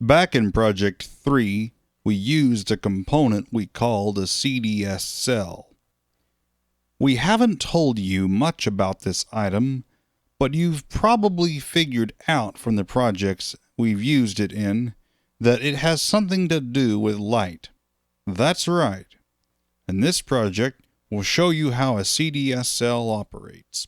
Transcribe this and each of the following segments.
Back in Project 3, we used a component we called a CDS cell. We haven't told you much about this item, but you've probably figured out from the projects we've used it in that it has something to do with light. That's right. And this project will show you how a CDS cell operates.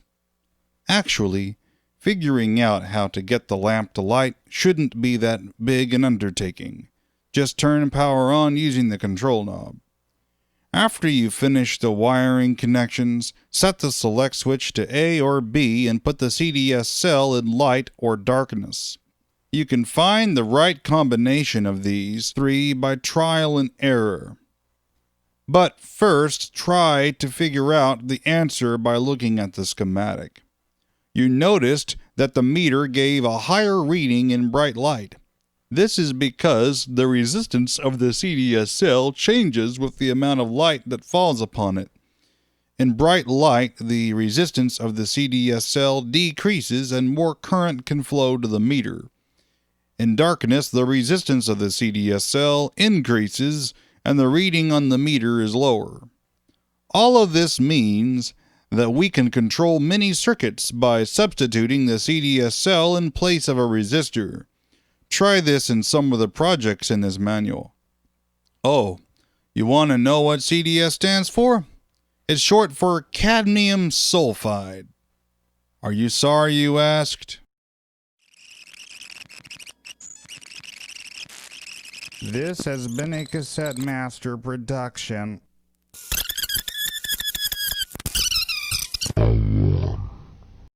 Actually, figuring out how to get the lamp to light shouldn't be that big an undertaking. Just turn power on using the control knob. After you finish the wiring connections, set the select switch to A or B and put the CDS cell in light or darkness. You can find the right combination of these three by trial and error. But first, try to figure out the answer by looking at the schematic. You noticed that the meter gave a higher reading in bright light. This is because the resistance of the CDS cell changes with the amount of light that falls upon it. In bright light, the resistance of the CDS cell decreases and more current can flow to the meter. In darkness, the resistance of the CDS cell increases and the reading on the meter is lower. All of this means that we can control many circuits by substituting the CDS cell in place of a resistor. Try this in some of the projects in this manual. Oh, you want to know what CDS stands for? It's short for cadmium sulfide. Are you sorry you asked? This has been a Cassette Master production.